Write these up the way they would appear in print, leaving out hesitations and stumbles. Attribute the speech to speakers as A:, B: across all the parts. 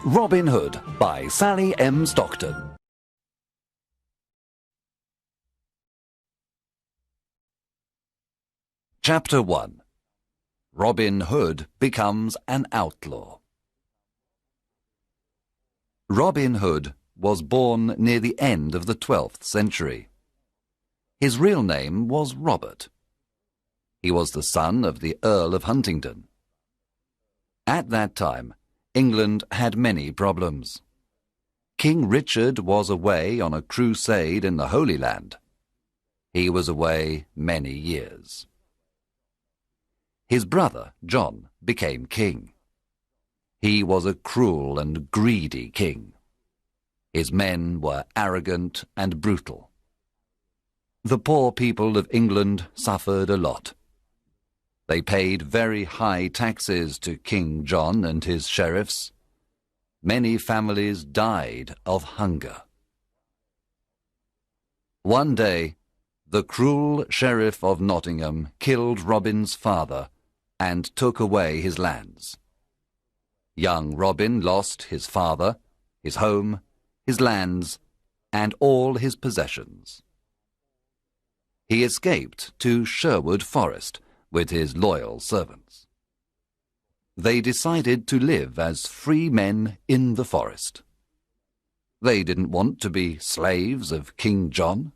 A: Robin Hood by Sally M. Stockton. Chapter 1. Robin Hood becomes an outlaw. Robin Hood was born near the end of the 12th century. His real name was Robert. He was the son of the Earl of Huntingdon. At that time, England had many problems. King Richard was away on a crusade in the Holy Land. He was away many years. His brother, John, became king. He was a cruel and greedy king. His men were arrogant and brutal. The poor people of England suffered a lot. They paid very high taxes to King John and his sheriffs. Many families died of hunger. One day, the cruel sheriff of Nottingham killed Robin's father and took away his lands. Young Robin lost his father, his home, his lands, and all his possessions. He escaped to Sherwood Forest with his loyal servants. They decided to live as free men in the forest. They didn't want to be slaves of King John.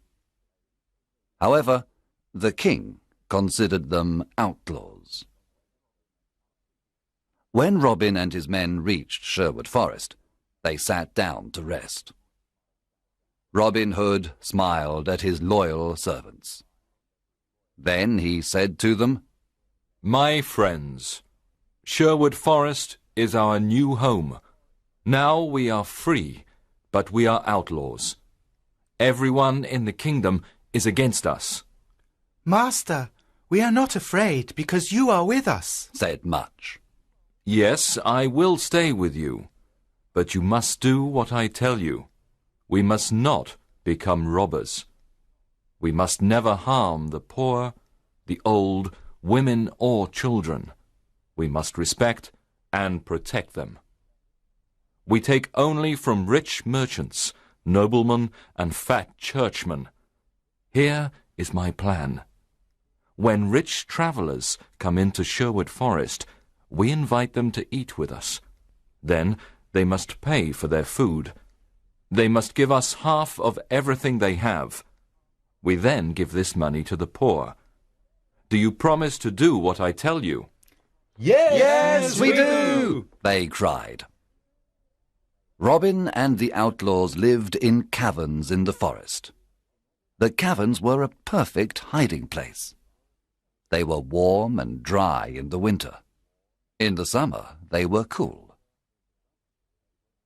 A: However, the king considered them outlaws. When Robin and his men reached Sherwood Forest, they sat down to rest. Robin Hood smiled at his loyal servants. Then he said to them,
B: "My friends, Sherwood Forest is our new home. Now we are free, but we are outlaws. Everyone in the kingdom is against us."
C: "Master, we are not afraid because you are with us,"
A: said Much.
B: "Yes, I will stay with you, but you must do what I tell you. We must not become robbers. We must never harm the poor, the old, women or children. We must respect and protect them. We take only from rich merchants, noblemen and fat churchmen. Here is my plan. When rich travelers come into Sherwood Forest, we invite them to eat with us. Then they must pay for their food. They must give us half of everything they have. We then give this money to the poor. Do you promise to do what I tell you?"
A: Yes, we do, they cried. Robin and the outlaws lived in caverns in the forest. The caverns were a perfect hiding place. They were warm and dry in the winter. In the summer, they were cool.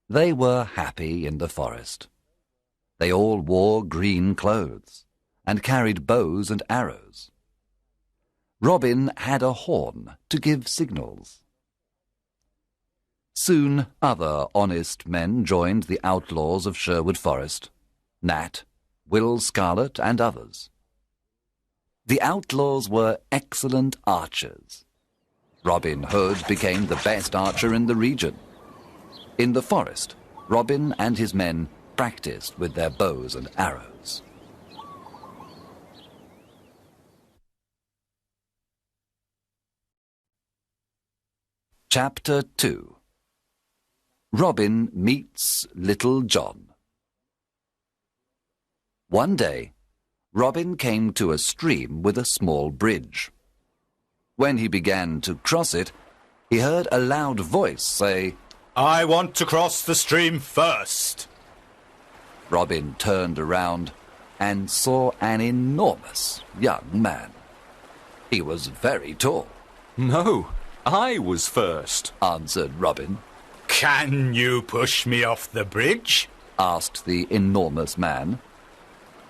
A: They were happy in the forest. They all wore green clothes and carried bows and arrows. Robin had a horn to give signals. Soon other honest men joined the outlaws of Sherwood Forest, Nat, Will Scarlet, and others. The outlaws were excellent archers. Robin Hood became the best archer in the region. In the forest, Robin and his men practiced with their bows and arrows. Chapter 2. Robin meets Little John. One day, Robin came to a stream with a small bridge. When he began to cross it, he heard a loud voice say,
D: "I want to cross the stream first."
A: Robin turned around and saw an enormous young man. He was very tall.
B: "No, I was first,"
A: answered Robin.
D: "Can you push me off the bridge?"
A: asked the enormous man.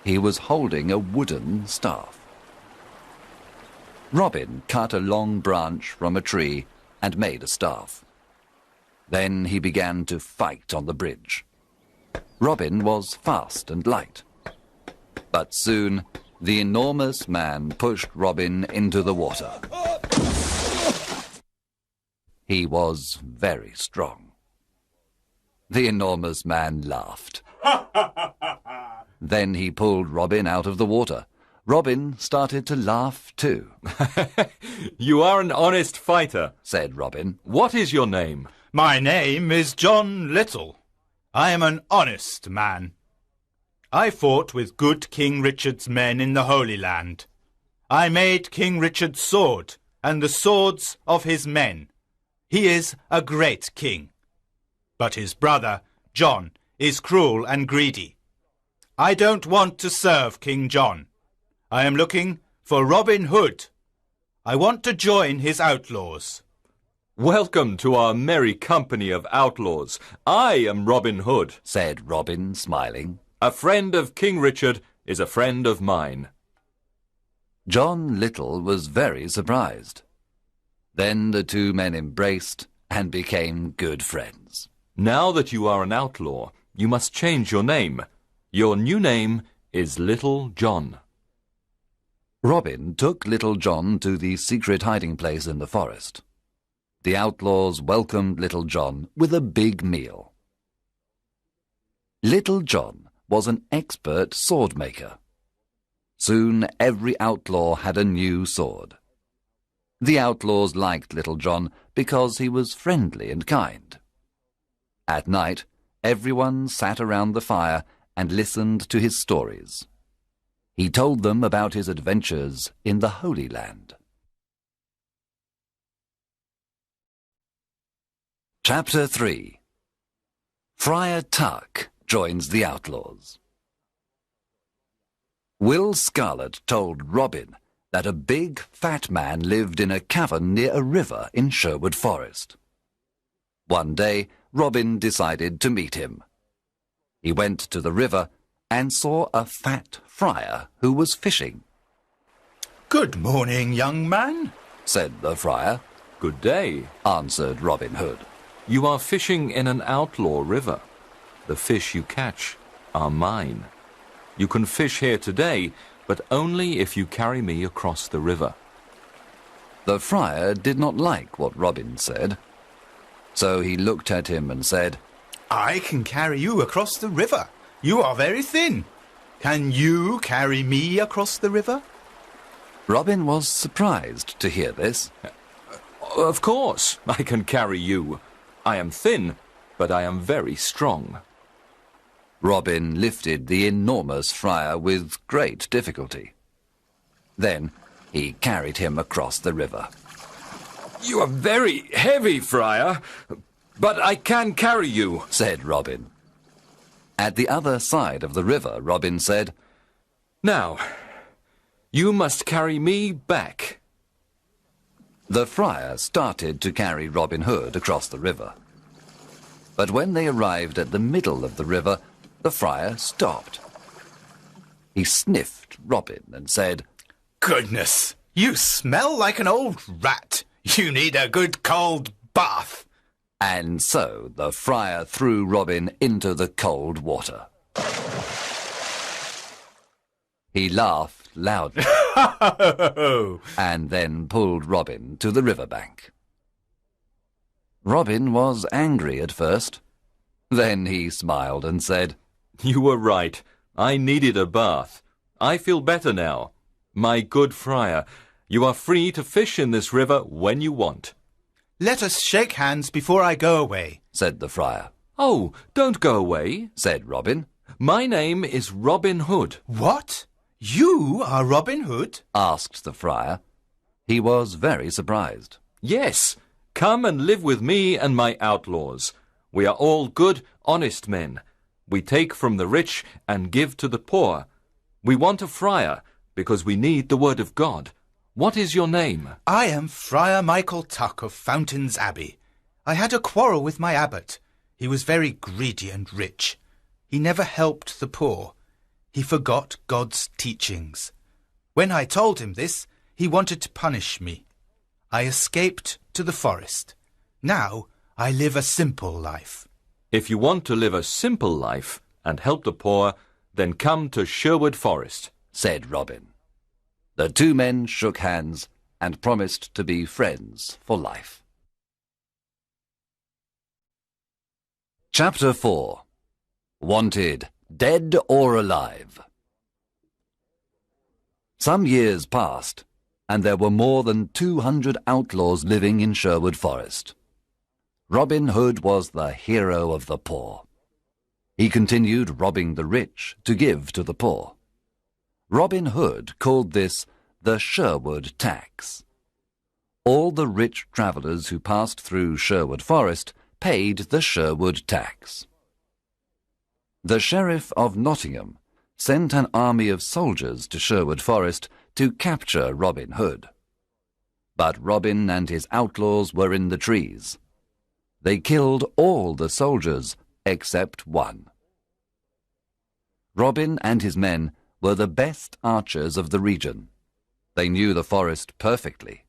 A: He was holding a wooden staff. Robin cut a long branch from a tree and made a staff. Then he began to fight on the bridge. Robin was fast and light. But soon the enormous man pushed Robin into the water. He was very strong. The enormous man laughed. Then he pulled Robin out of the water. Robin started to laugh too.
B: You are an honest fighter,
A: said Robin.
B: What is your name?
D: My name is John Little. I am an honest man. I fought with good King Richard's men in the Holy Land. I made King Richard's sword and the swords of his men. He is a great king. But his brother, John, is cruel and greedy. I don't want to serve King John. I am looking for Robin Hood. I want to join his outlaws.
B: Welcome to our merry company of outlaws. I am Robin Hood,
A: said Robin, smiling.
B: A friend of King Richard is a friend of mine.
A: John Little was very surprised. Then the two men embraced and became good friends.
B: Now that you are an outlaw, you must change your name. Your new name is Little John.
A: Robin took Little John to the secret hiding place in the forest. The outlaws welcomed Little John with a big meal. Little John was an expert sword maker. Soon every outlaw had a new sword. The outlaws liked Little John because he was friendly and kind. At night, everyone sat around the fire and listened to his stories. He told them about his adventures in the Holy Land. Chapter 3. Friar Tuck joins the outlaws. Will Scarlet told Robin that a big, fat man lived in a cavern near a river in Sherwood Forest. One day, Robin decided to meet him. He went to the river and saw a fat friar who was fishing.
D: Good morning, young man,
A: said the friar.
B: Good day,
A: answered Robin Hood.
B: You are fishing in an outlaw river. The fish you catch are mine. You can fish here today, but only if you carry me across the river.
A: The friar did not like what Robin said, so he looked at him and said,
D: I can carry you across the river. You are very thin. Can you carry me across the river?
A: Robin was surprised to hear this.
B: Of course, I can carry you. I am thin, but I am very strong.
A: Robin lifted the enormous friar with great difficulty. Then he carried him across the river.
B: You are very heavy, friar, but I can carry you,
A: said Robin. At the other side of the river, Robin said,
B: Now, you must carry me back.
A: The friar started to carry Robin Hood across the river. But when they arrived at the middle of the river, the friar stopped. He sniffed Robin and said,
D: Goodness, you smell like an old rat. You need a good cold bath.
A: And so the friar threw Robin into the cold water. He laughed loudly and then pulled Robin to the riverbank. Robin was angry at first. Then he smiled and said,
B: You were right. I needed a bath. I feel better now. My good friar, you are free to fish in this river when you want.
D: Let us shake hands before I go away,
A: said the friar.
B: Oh, don't go away,
A: said Robin.
B: My name is Robin Hood.
D: What? You are Robin Hood?
A: asked the friar. He was very surprised.
B: Yes, come and live with me and my outlaws. We are all good, honest men. We take from the rich and give to the poor. We want a friar because we need the word of God. What is your name?
D: I am Friar Michael Tuck of Fountains Abbey. I had a quarrel with my abbot. He was very greedy and rich. He never helped the poor. He forgot God's teachings. When I told him this, he wanted to punish me. I escaped to the forest. Now I live a simple life.
B: If you want to live a simple life and help the poor, then come to Sherwood Forest,
A: said Robin. The two men shook hands and promised to be friends for life. Chapter 4. Wanted, Dead or Alive. Some years passed, and there were more than 200 outlaws living in Sherwood Forest. Robin Hood was the hero of the poor. He continued robbing the rich to give to the poor. Robin Hood called this the Sherwood tax. All the rich travellers who passed through Sherwood Forest paid the Sherwood tax. The Sheriff of Nottingham sent an army of soldiers to Sherwood Forest to capture Robin Hood. But Robin and his outlaws were in the trees. They killed all the soldiers except one. Robin and his men were the best archers of the region. They knew the forest perfectly.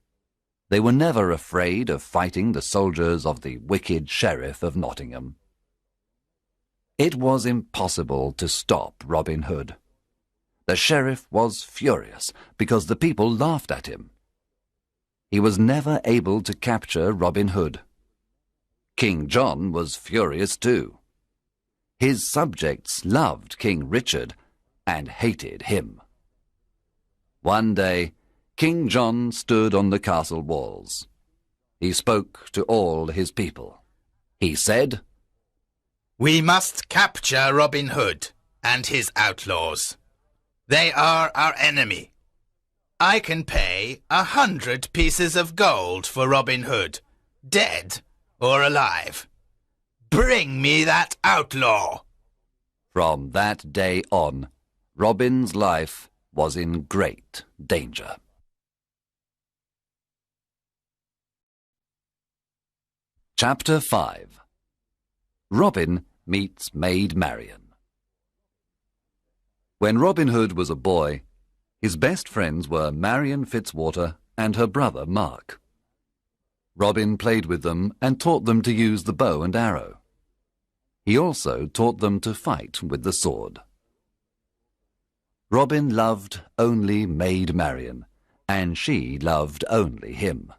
A: They were never afraid of fighting the soldiers of the wicked Sheriff of Nottingham. It was impossible to stop Robin Hood. The sheriff was furious because the people laughed at him. He was never able to capture Robin Hood. King John was furious too. His subjects loved King Richard and hated him. One day, King John stood on the castle walls. He spoke to all his people. He said,
D: "We must capture Robin Hood and his outlaws. They are our enemy. I can pay 100 pieces of gold for Robin Hood, dead or alive. Bring me that outlaw."
A: From that day on, Robin's life was in great danger. Chapter 5. Robin meets Maid Marian. When Robin Hood was a boy, his best friends were Marian Fitzwater and her brother Mark. Robin played with them and taught them to use the bow and arrow. He also taught them to fight with the sword. Robin loved only Maid Marian, and she loved only him.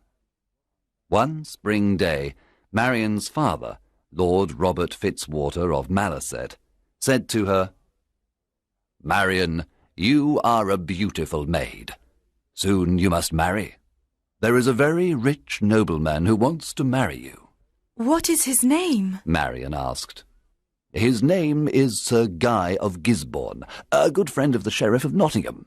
A: One spring day, Marian's father, Lord Robert Fitzwater of Malaset, said to her, "Marian, you are a beautiful maid. Soon you must marry. There is a very rich nobleman who wants to marry you."
E: "What is his name?"
A: Marian asked. "His name is Sir Guy of Gisborne, a good friend of the Sheriff of Nottingham."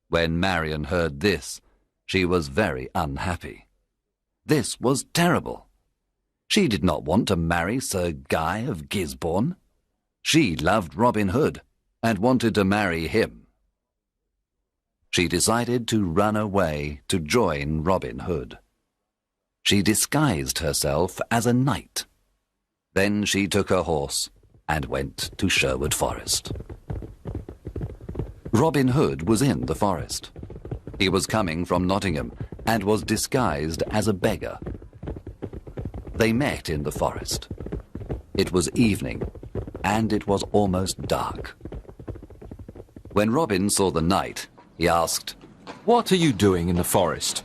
A: When Marian heard this, she was very unhappy. This was terrible. She did not want to marry Sir Guy of Gisborne. She loved Robin Hood and wanted to marry him. She decided to run away to join Robin Hood. She disguised herself as a knight. Then she took her horse and went to Sherwood Forest. Robin Hood was in the forest. He was coming from Nottingham and was disguised as a beggar. They met in the forest. It was evening, and it was almost dark. When Robin saw the knight, he asked,
B: "What are you doing in the forest?"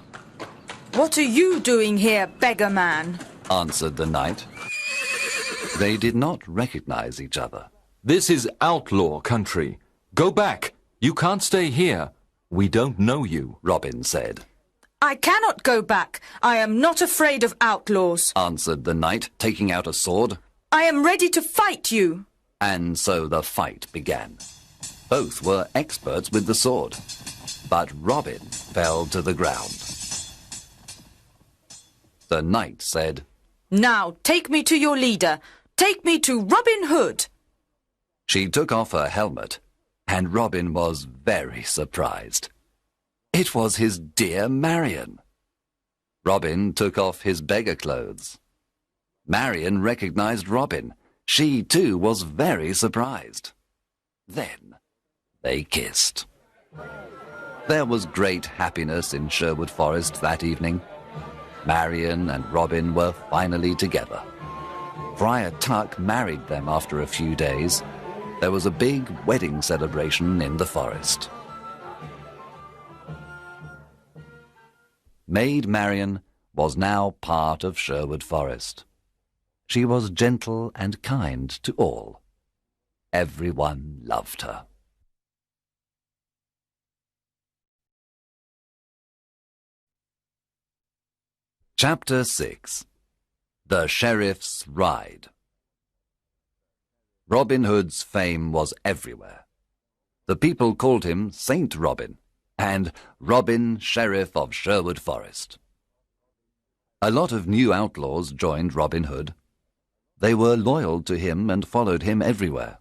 E: "What are you doing here, beggar man?"
A: answered the knight. They did not recognize each other.
B: "This is outlaw country. Go back. You can't stay here. We don't know you,"
A: Robin said.
E: "I cannot go back. I am not afraid of outlaws,"
A: answered the knight, taking out a sword.
E: "I am ready to fight you."
A: And so the fight began. Both were experts with the sword, but Robin fell to the ground. The knight said,
E: "Now take me to your leader. Take me to Robin Hood."
A: She took off her helmet, and Robin was very surprised. It was his dear Marian. Robin took off his beggar clothes. Marian recognized Robin. She too was very surprised. Then they kissed. There was great happiness in Sherwood Forest that evening. Marian and Robin were finally together. Friar Tuck married them after a few days. There was a big wedding celebration in the forest. Maid Marian was now part of Sherwood Forest. She was gentle and kind to all. Everyone loved her. Chapter 6. The Sheriff's Ride. Robin Hood's fame was everywhere. The people called him Saint Robin and Robin, Sheriff of Sherwood Forest. A lot of new outlaws joined Robin Hood. They were loyal to him and followed him everywhere.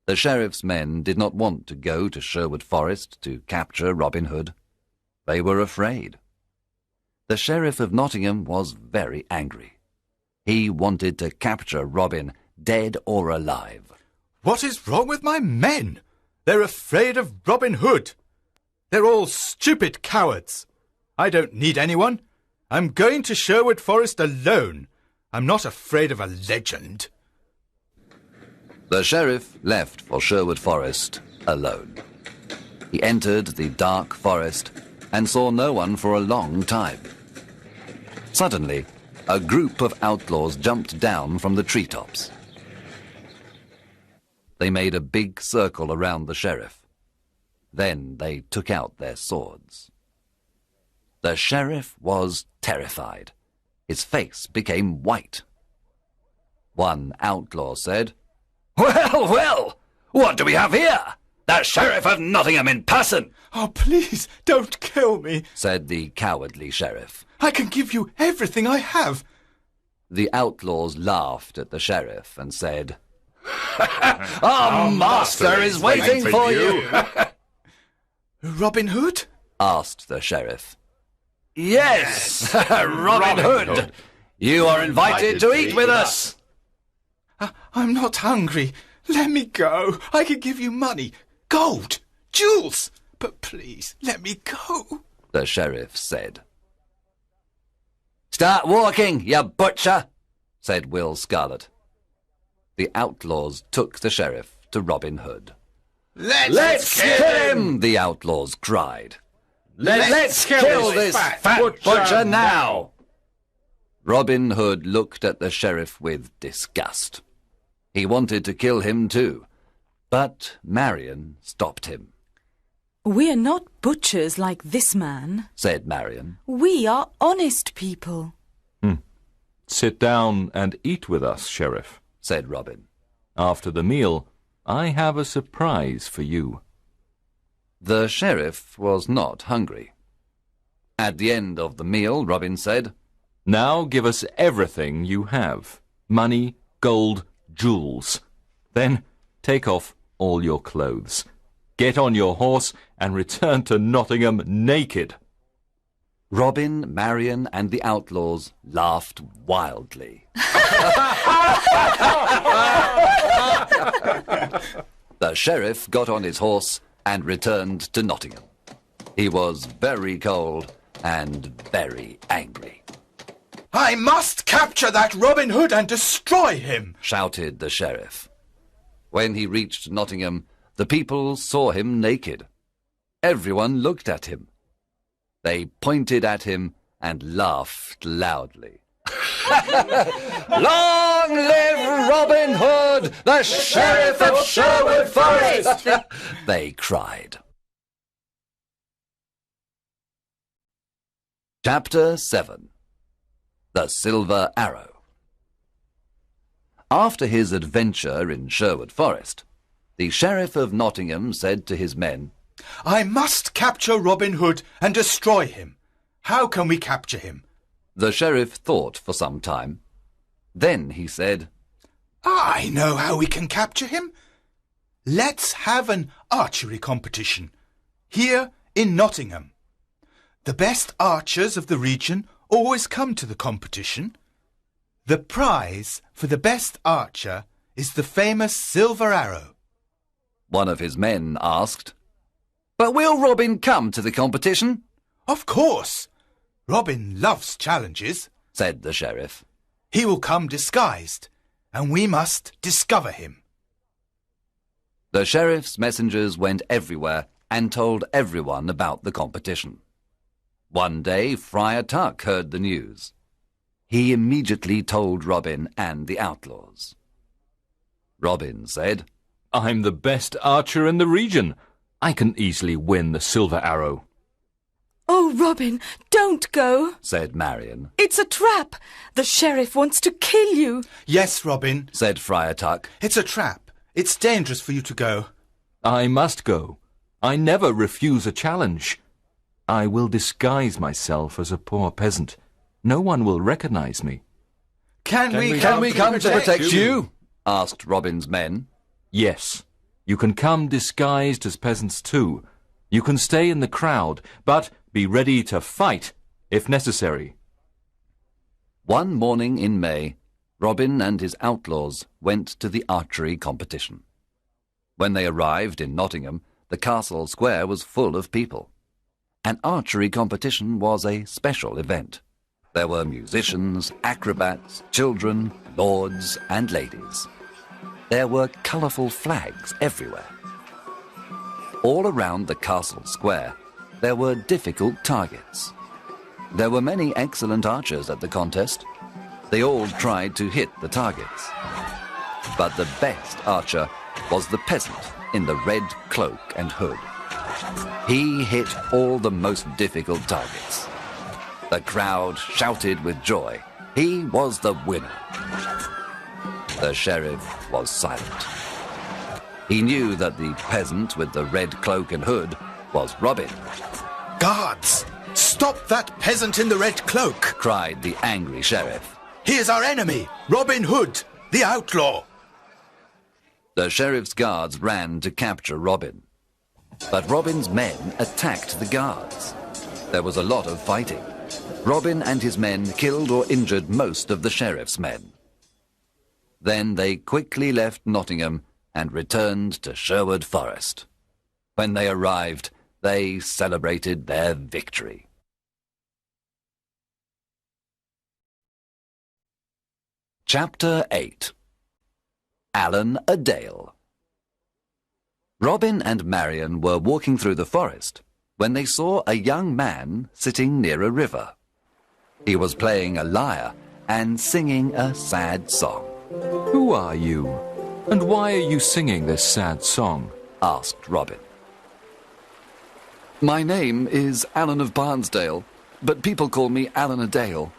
A: The sheriff's men did not want to go to Sherwood Forest to capture Robin Hood. They were afraid. The Sheriff of Nottingham was very angry. He wanted to capture Robin, dead or alive.
D: What is wrong with my men? They're afraid of Robin Hood. They're all stupid cowards. I don't need anyone. I'm going to Sherwood Forest alone. I'm not afraid of a legend.
A: The sheriff left for Sherwood Forest alone. He entered the dark forest and saw no one for a long time. Suddenly, a group of outlaws jumped down from the treetops. They made a big circle around the sheriff. Then they took out their swords. The sheriff was terrified. His face became white. One outlaw said, "Well, well, what do we have here? The Sheriff of Nottingham in person!"
D: Oh, please, don't kill me.
A: said the cowardly sheriff.
D: I can give you everything I have.
A: The outlaws laughed at the sheriff and said, "Our master is waiting for you."
D: Robin Hood?
A: asked the sheriff. "Yes, Robin Hood. You are invited to eat with us."
D: I'm not hungry. Let me go. I can give you money, gold, jewels. But please, let me go,
A: the sheriff said. "Start walking, you butcher," said Will Scarlet. The outlaws took the sheriff to Robin Hood. Let's kill him, the outlaws cried. Let's kill this fat butcher now. Robin Hood looked at the sheriff with disgust. He wanted to kill him too, but Marion stopped him.
E: We are not butchers like this man,
A: said Marion.
E: We are honest people.
B: Sit down and eat with us, Sheriff,
A: said Robin.
B: After the meal, I have a surprise for you.
A: The sheriff was not hungry. At the end of the meal, Robin said,
B: Now give us everything you have. Money, gold, jewels. Then take off all your clothes. Get on your horse and return to Nottingham naked.
A: Robin, Marion, and the outlaws laughed wildly. The sheriff got on his horse and returned to Nottingham. He was very cold and very angry.
D: I must capture that Robin Hood and destroy him,
A: shouted the sheriff. When he reached Nottingham, the people saw him naked. Everyone looked at him. They pointed at him and laughed loudly. Long live Robin Hood, the Sheriff of Sherwood Forest! They cried. Chapter 7. The Silver Arrow. After his adventure in Sherwood Forest, the Sheriff of Nottingham said to his men,
D: I must capture Robin Hood and destroy him. How can we capture him?
A: The sheriff thought for some time. Then he said,
D: I know how we can capture him. Let's have an archery competition here in Nottingham. The best archers of the region always come to the competition. The prize for the best archer is the famous silver arrow.
A: One of his men asked, But will Robin come to the competition?
D: Of course. Robin loves challenges,
A: said the sheriff.
D: He will come disguised, and we must discover him.
A: The sheriff's messengers went everywhere and told everyone about the competition. One day Friar Tuck heard the news. He immediately told Robin and the outlaws. Robin said,
B: I'm the best archer in the region. I can easily win the silver arrow.
E: Oh, Robin, don't go,
A: said Marion,
E: It's a trap. The sheriff wants to kill you.
C: Yes, Robin,
A: said Friar Tuck.
C: it's a trap. It's dangerous for you to go.
B: I must go. I never refuse a challenge. I will disguise myself as a poor peasant. No one will recognize me.
C: Can we
A: come to protect you? Asked Robin's men.
B: Yes, you can come disguised as peasants too. You can stay in the crowd, but be ready to fight if necessary.
A: One morning in May, Robin and his outlaws went to the archery competition. When they arrived in Nottingham, the castle square was full of people. An archery competition was a special event. There were musicians, acrobats, children, lords and ladies. There were colourful flags everywhere. All around the castle square, there were difficult targets. There were many excellent archers at the contest. They all tried to hit the targets. But the best archer was the peasant in the red cloak and hood. He hit all the most difficult targets. The crowd shouted with joy. He was the winner. The sheriff was silent. He knew that the peasant with the red cloak and hood was Robin.
C: Guards, stop that peasant in the red cloak,
A: cried the angry sheriff.
C: He is our enemy, Robin Hood, the outlaw.
A: The sheriff's guards ran to capture Robin. But Robin's men attacked the guards. There was a lot of fighting. Robin and his men killed or injured most of the sheriff's men. Then they quickly left Nottingham and returned to Sherwood Forest. When they arrived, they celebrated their victory. Chapter 8. Allen a Dale. Robin and Marion were walking through the forest when they saw a young man sitting near a river. He was playing a lyre and singing a sad song.
B: Who are you? And why are you singing this sad song?
A: Asked Robin. My name is Allen of Barnesdale, but people call me Allen a Dale.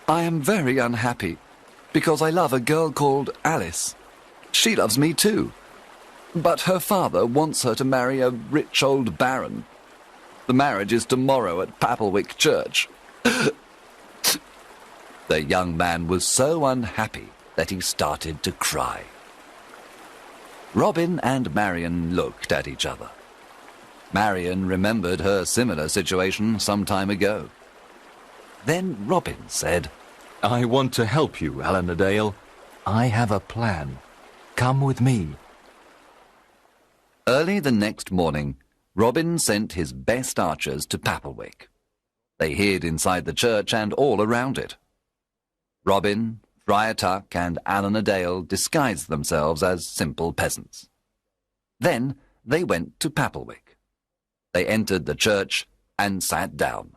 A: I am very unhappy because I love a girl called Alice. She loves me too, but her father wants her to marry a rich old baron. The marriage is tomorrow at Papelwick Church. The young man was so unhappy that he started to cry. Robin and Marion looked at each other. Marion remembered her similar situation some time ago. Then Robin said,
B: I want to help you, Allen a Dale. I have a plan. Come with me.
A: Early the next morning, Robin sent his best archers to Papelwick. They hid inside the church and all around it. Robin, Friar Tuck, and Allen a Dale disguised themselves as simple peasants. Then they went to Papelwick. They entered the church and sat down.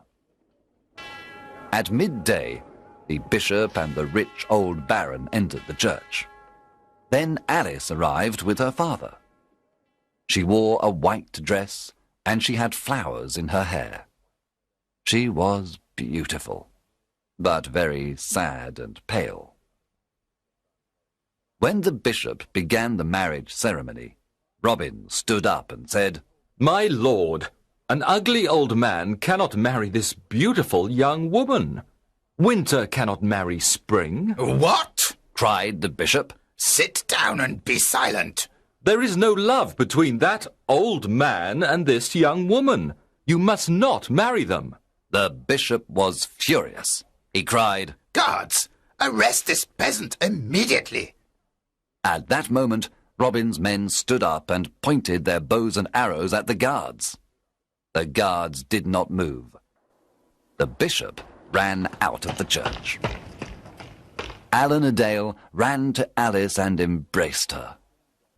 A: At midday, the bishop and the rich old baron entered the church. Then Alice arrived with her father. She wore a white dress and she had flowers in her hair. She was beautiful, but very sad and pale. When the bishop began the marriage ceremony, Robin stood up and said,
B: My lord, an ugly old man cannot marry this beautiful young woman. Winter cannot marry spring.
C: What?
A: cried the bishop.
C: Sit down and be silent.
B: There is no love between that old man and this young woman. You must not marry them.
A: The bishop was furious. He cried,
C: Guards, arrest this peasant immediately.
A: At that moment, Robin's men stood up and pointed their bows and arrows at the guards. The guards did not move. The bishop ran out of the church. Allen a Dale ran to Alice and embraced her.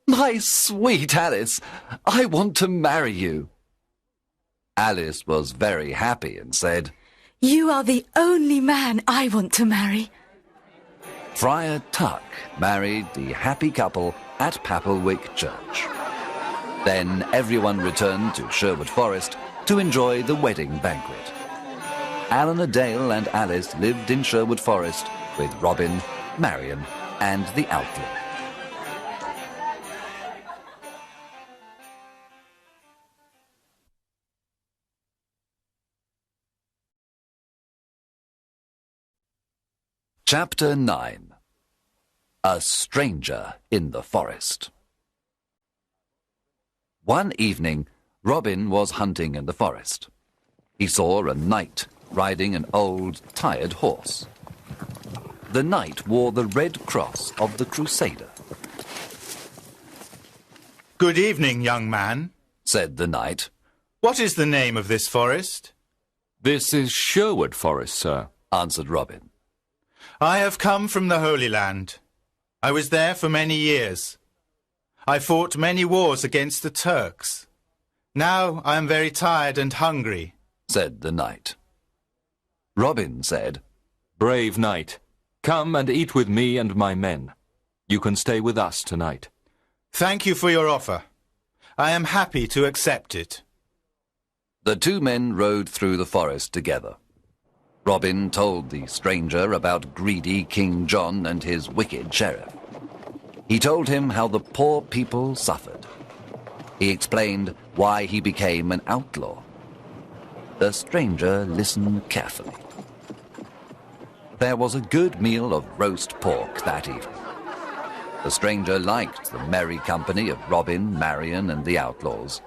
A: My sweet Alice, I want to marry you. Alice was very happy and said,
E: You are the only man I want to marry.
A: Friar Tuck married the happy couple at Papplewick Church. Then everyone returned to Sherwood Forest to enjoy the wedding banquet. Alan a Dale and Alice lived in Sherwood Forest with Robin, Marion, and the Outlaw. Chapter 9. A Stranger in the Forest. One evening, Robin was hunting in the forest. He saw a knight riding an old, tired horse. The knight wore the red cross of the Crusader.
D: Good evening, young man,
A: said the knight.
D: What is the name of this forest?
B: This is Sherwood Forest, sir,
A: answered Robin.
D: I have come from the Holy Land. I was there for many years. I fought many wars against the Turks. Now I am very tired and hungry,
A: said the knight. Robin said,
B: Brave knight, come and eat with me and my men. You can stay with us tonight.
D: Thank you for your offer. I am happy to accept it.
A: The two men rode through the forest together. Robin told the stranger about greedy King John and his wicked sheriff. He told him how the poor people suffered. He explained why he became an outlaw. The stranger listened carefully. There was a good meal of roast pork that evening. The stranger liked the merry company of Robin, Marion, and the outlaws.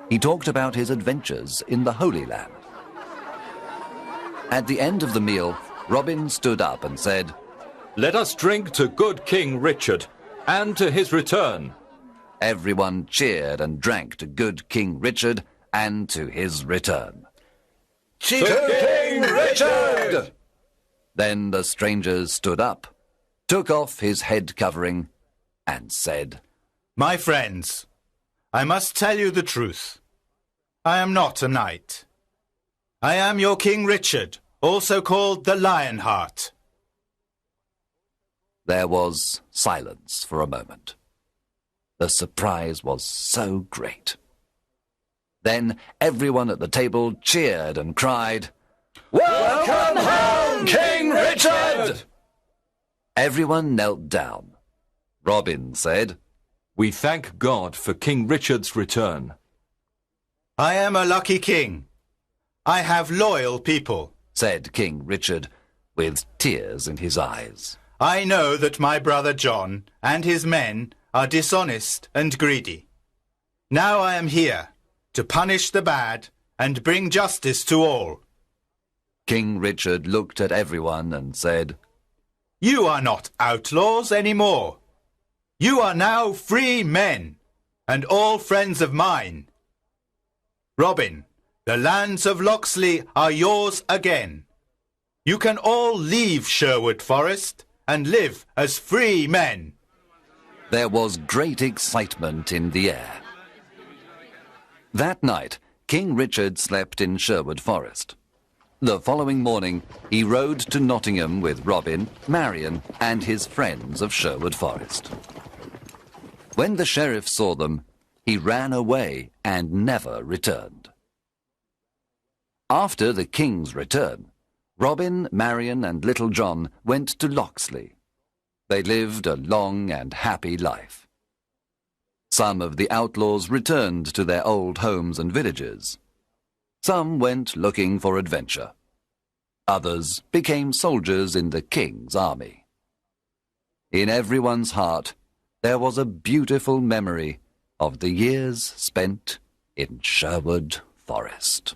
A: He talked about his adventures in the Holy Land. At the end of the meal, Robin stood up and said,
B: Let us drink to good King Richard, and to his return.
A: Everyone cheered and drank to good King Richard and to his return.
D: To
B: King Richard!
A: Then the stranger stood up, took off his head covering, and said,
D: My friends, I must tell you the truth. I am not a knight. I am your King Richard, also called the Lionheart.
A: There was silence for a moment. The surprise was so great. Then everyone at the table cheered and cried,
B: Welcome home, King Richard!
A: Everyone knelt down. Robin said,
B: We thank God for King Richard's return.
D: I am a lucky king. I have loyal people,
A: said King Richard, with tears in his eyes.
D: I know that my brother John and his men are dishonest and greedy. Now I am here to punish the bad and bring justice to all.
A: King Richard looked at everyone and said,
D: You are not outlaws anymore. You are now free men, and all friends of mine. Robin, the lands of Locksley are yours again. You can all leave Sherwood Forest and live as free men.
A: There was great excitement in the air. That night, King Richard slept in Sherwood Forest. The following morning, he rode to Nottingham with Robin, Marion, and his friends of Sherwood Forest. When the sheriff saw them, he ran away and never returned. After the king's return, Robin, Marion, and Little John went to Locksley. They lived a long and happy life. Some of the outlaws returned to their old homes and villages. Some went looking for adventure. Others became soldiers in the king's army. In everyone's heart, there was a beautiful memory of the years spent in Sherwood Forest.